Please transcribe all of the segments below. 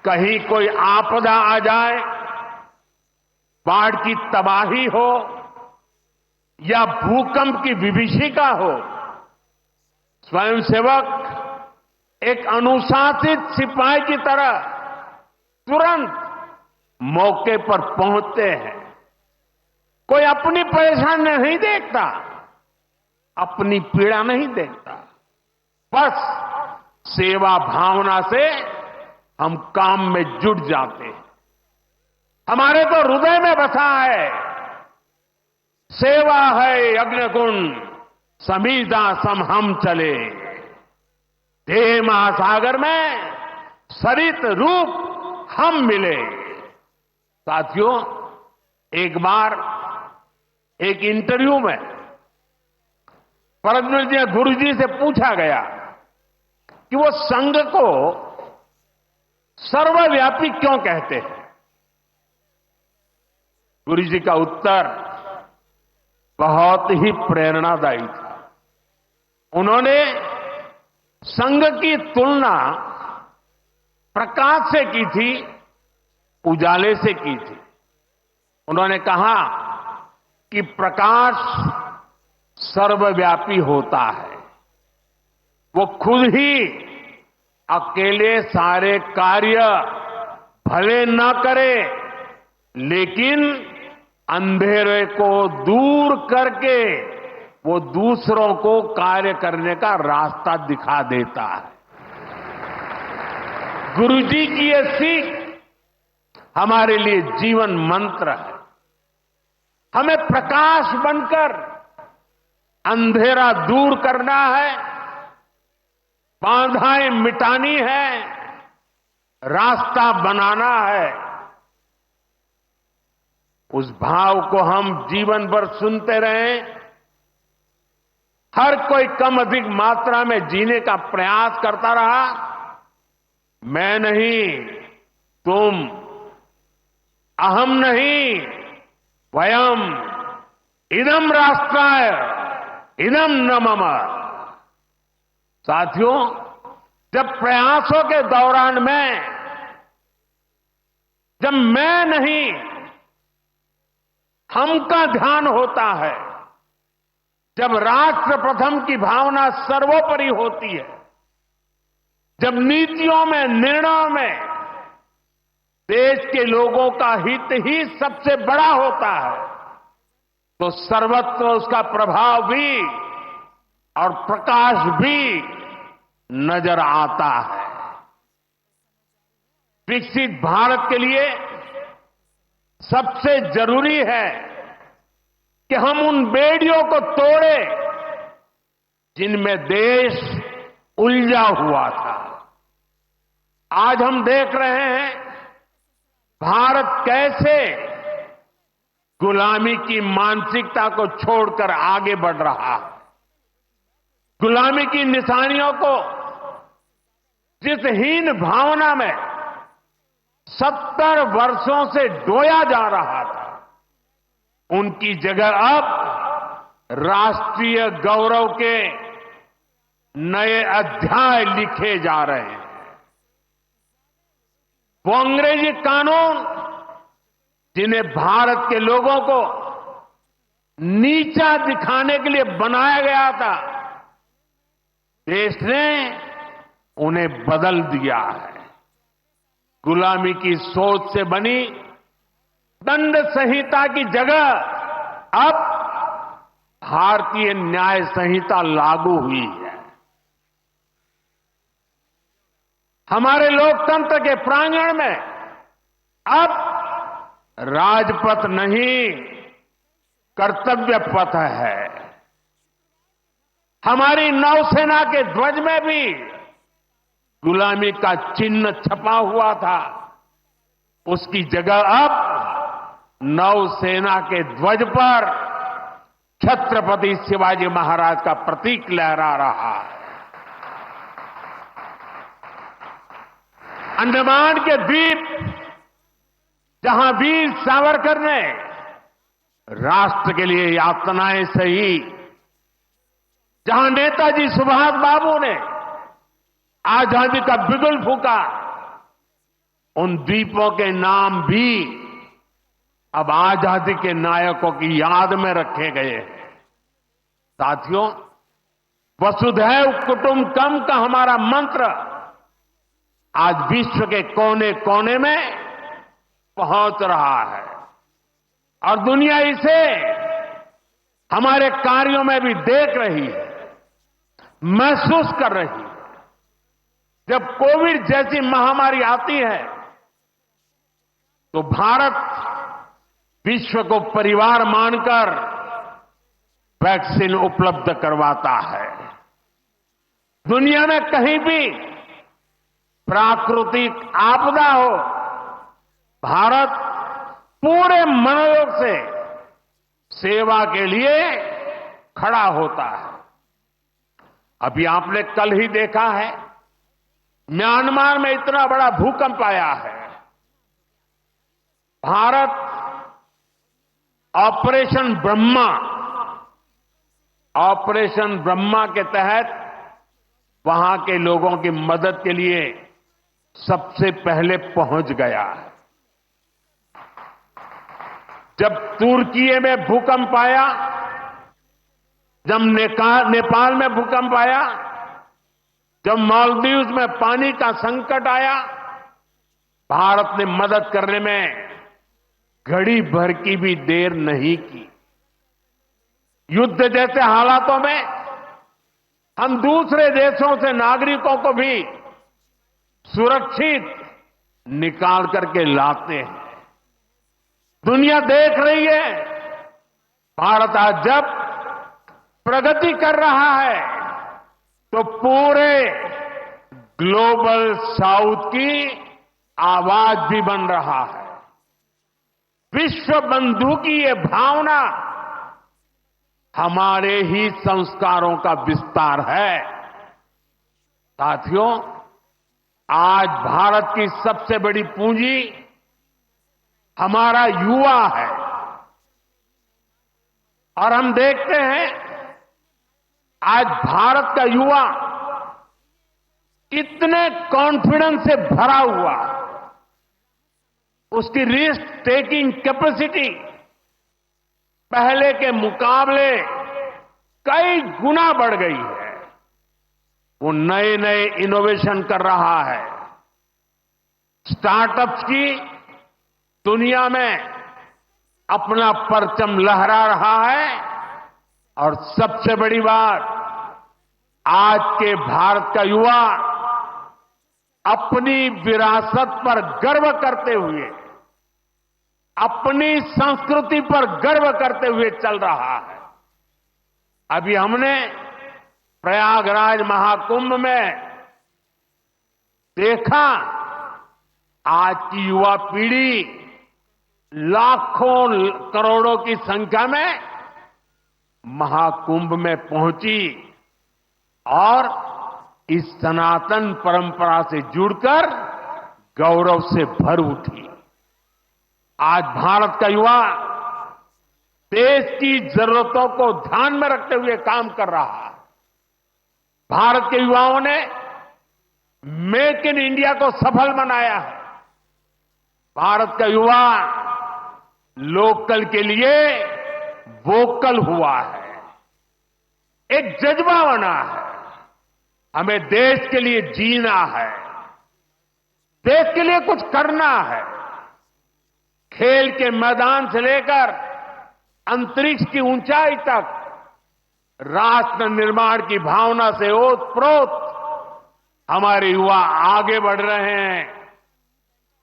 कहीं कोई आपदा आ जाए, बाढ़ की तबाही हो या भूकंप की विभीषिका हो, स्वयंसेवक एक अनुशासित सिपाही की तरह तुरंत मौके पर पहुंचते हैं। कोई अपनी परेशानी नहीं देखता, अपनी पीड़ा नहीं देखता, बस सेवा भावना से हम काम में जुट जाते हैं। हमारे तो हृदय में बसा है, सेवा है अग्निकुंड समीधा सम हम चले, देह महासागर में सरित रूप हम मिले। साथियों, एक बार एक इंटरव्यू में परमवीर गुरु जी से पूछा गया कि वो संघ को सर्वव्यापी क्यों कहते हैं। गुरु जी का उत्तर बहुत ही प्रेरणादायी था। उन्होंने संघ की तुलना प्रकाश से की थी, उजाले से की थी। उन्होंने कहा कि प्रकाश सर्वव्यापी होता है, वो खुद ही अकेले सारे कार्य भले न करे, लेकिन अंधेरे को दूर करके वो दूसरों को कार्य करने का रास्ता दिखा देता है। गुरुजी की ये सीख हमारे लिए जीवन मंत्र है। हमें प्रकाश बनकर अंधेरा दूर करना है, बाधाएं मिटानी है, रास्ता बनाना है। उस भाव को हम जीवन भर सुनते रहें। हर कोई कम अधिक मात्रा में जीने का प्रयास करता रहा। मैं नहीं, तुम, अहम नहीं, वयम, इदम राष्ट्राय, इदम न मम। साथियों, जब प्रयासों के दौरान जब मैं नहीं, हम का ध्यान होता है, जब राष्ट्र प्रथम की भावना सर्वोपरि होती है, जब नीतियों में, निर्णयों में देश के लोगों का हित ही सबसे बड़ा होता है, तो सर्वत्र उसका प्रभाव भी और प्रकाश भी नजर आता है। विकसित भारत के लिए सबसे जरूरी है कि हम उन बेड़ियों को तोड़े जिनमें देश उलझा हुआ था। आज हम देख रहे हैं भारत कैसे गुलामी की मानसिकता को छोड़कर आगे बढ़ रहा है। गुलामी की निशानियों को जिस हीन भावना में 70 वर्षों से डोया जा रहा था, उनकी जगह अब राष्ट्रीय गौरव के नए अध्याय लिखे जा रहे हैं। वो अंग्रेजी कानून जिन्हें भारत के लोगों को नीचा दिखाने के लिए बनाया गया था, देश ने उन्हें बदल दिया है। गुलामी की सोच से बनी दंड संहिता की जगह अब भारतीय न्याय संहिता लागू हुई है। हमारे लोकतंत्र के प्रांगण में अब राजपथ नहीं, कर्तव्य पथ है। हमारी नौसेना के ध्वज में भी गुलामी का चिन्ह छपा हुआ था, उसकी जगह अब नौसेना के ध्वज पर छत्रपति शिवाजी महाराज का प्रतीक लहरा रहा है। अंडमान के द्वीप जहां वीर सावरकर ने राष्ट्र के लिए यातनाएं सही, जहां नेताजी सुभाष बाबू ने आजादी का बिगुल फूंका, उन द्वीपों के नाम भी अब आजादी के नायकों की याद में रखे गए हैं। साथियों, वसुधैव कुटुंबकम का हमारा मंत्र आज विश्व के कोने कोने में पहुंच रहा है और दुनिया इसे हमारे कार्यों में भी देख रही है, महसूस कर रही है। जब कोविड जैसी महामारी आती है तो भारत विश्व को परिवार मानकर वैक्सीन उपलब्ध करवाता है। दुनिया में कहीं भी प्राकृतिक आपदा हो, भारत पूरे मनोयोग से सेवा के लिए खड़ा होता है। अभी आपने कल ही देखा है, म्यांमार में इतना बड़ा भूकंप आया है। भारत ऑपरेशन ब्रह्मा के तहत वहां के लोगों की मदद के लिए सबसे पहले पहुंच गया है। जब तुर्की में भूकंप आया, जब नेपाल में भूकंप आया, जब मालदीव्स में पानी का संकट आया, भारत ने मदद करने में घड़ी भर की भी देर नहीं की। युद्ध जैसे हालातों में हम दूसरे देशों से नागरिकों को भी सुरक्षित निकाल करके लाते हैं। दुनिया देख रही है, भारत आज जब प्रगति कर रहा है तो पूरे ग्लोबल साउथ की आवाज भी बन रहा है। विश्व बंधु की ये भावना हमारे ही संस्कारों का विस्तार है। साथियों, आज भारत की सबसे बड़ी पूंजी हमारा युवा है और हम देखते हैं आज भारत का युवा इतने कॉन्फिडेंस से भरा हुआ, उसकी रिस्क टेकिंग कैपेसिटी पहले के मुकाबले कई गुना बढ़ गई है। वो नए नए इनोवेशन कर रहा है, स्टार्टअप्स की दुनिया में अपना परचम लहरा रहा है और सबसे बड़ी बात, आज के भारत का युवा अपनी विरासत पर गर्व करते हुए, अपनी संस्कृति पर गर्व करते हुए चल रहा है। अभी हमने प्रयागराज महाकुंभ में देखा, आज की युवा पीढ़ी लाखों करोड़ों की संख्या में महाकुंभ में पहुंची और इस सनातन परंपरा से जुड़कर गौरव से भर उठी। आज भारत का युवा देश की जरूरतों को ध्यान में रखते हुए काम कर रहा है। भारत के युवाओं ने मेक इन इंडिया को सफल बनाया है। भारत का युवा लोकल के लिए वोकल हुआ है, एक जज्बा बना है। हमें देश के लिए जीना है, देश के लिए कुछ करना है। खेल के मैदान से लेकर अंतरिक्ष की ऊंचाई तक राष्ट्र निर्माण की भावना से ओतप्रोत हमारे युवा आगे बढ़ रहे हैं,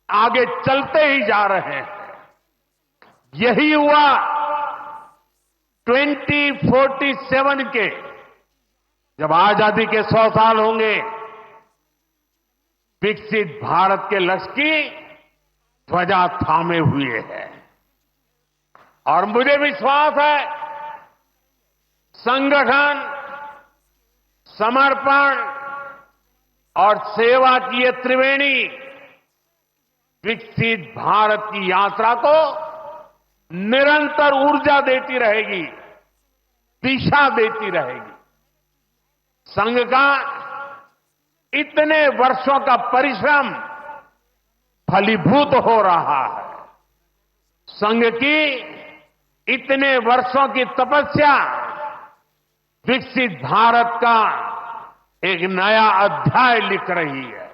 आगे चलते ही जा रहे हैं। यही युवा 2047 के जब आजादी के 100 साल होंगे, विकसित भारत के लक्ष्य की ध्वजा थामे हुए है। और मुझे विश्वास है, संगठन, समर्पण और सेवा की ये त्रिवेणी विकसित भारत की यात्रा को निरंतर ऊर्जा देती रहेगी, दिशा देती रहेगी। संघ का इतने वर्षों का परिश्रम फलीभूत हो रहा है। संघ की इतने वर्षों की तपस्या विकसित भारत का एक नया अध्याय लिख रही है।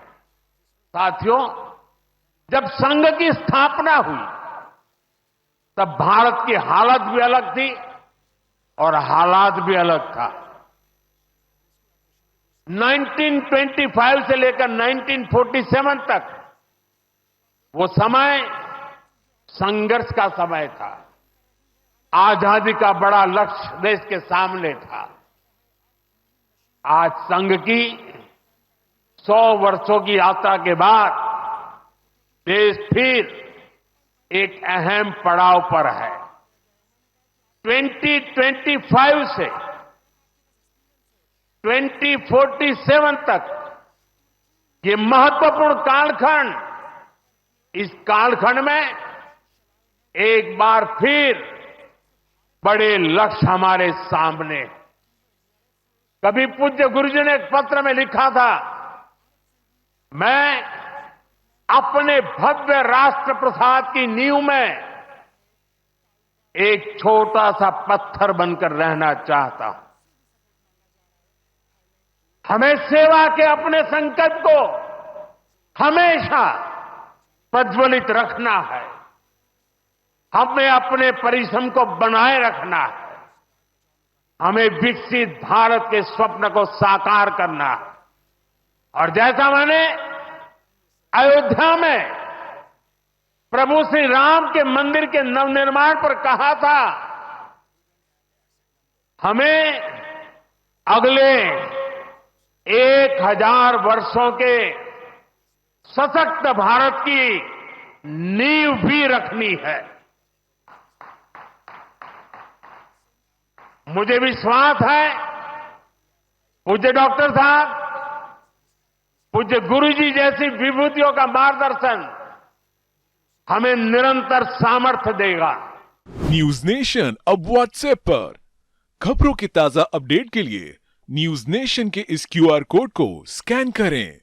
साथियों, जब संघ की स्थापना हुई तब भारत की हालत भी अलग थी और हालात भी अलग था। 1925 से लेकर 1947 तक वो समय संघर्ष का समय था। आजादी का बड़ा लक्ष्य देश के सामने था। आज संघ की 100 वर्षों की यात्रा के बाद देश फिर एक अहम पड़ाव पर है। 2025 से 2047 तक ये महत्वपूर्ण कालखंड, इस कालखंड में एक बार फिर बड़े लक्ष्य हमारे सामने। कभी पूज्य गुरुजी ने एक पत्र में लिखा था, मैं अपने भव्य राष्ट्र प्रसाद की नींव में एक छोटा सा पत्थर बनकर रहना चाहता हूं। हमें सेवा के अपने संकल्प को हमेशा प्रज्वलित रखना है। हमें अपने परिश्रम को बनाए रखना है। हमें विकसित भारत के स्वप्न को साकार करना है। और जैसा मैंने अयोध्या में प्रभु श्री राम के मंदिर के नवनिर्माण पर कहा था, हमें अगले 1000 वर्षों के सशक्त भारत की नींव भी रखनी है। मुझे विश्वास है पूज्य डॉक्टर साहब, पूज्य गुरुजी जैसी विभूतियों का मार्गदर्शन हमें निरंतर सामर्थ्य देगा। न्यूज नेशन अब व्हाट्सएप पर खबरों के ताजा अपडेट के लिए न्यूज नेशन के इस QR कोड को स्कैन करें।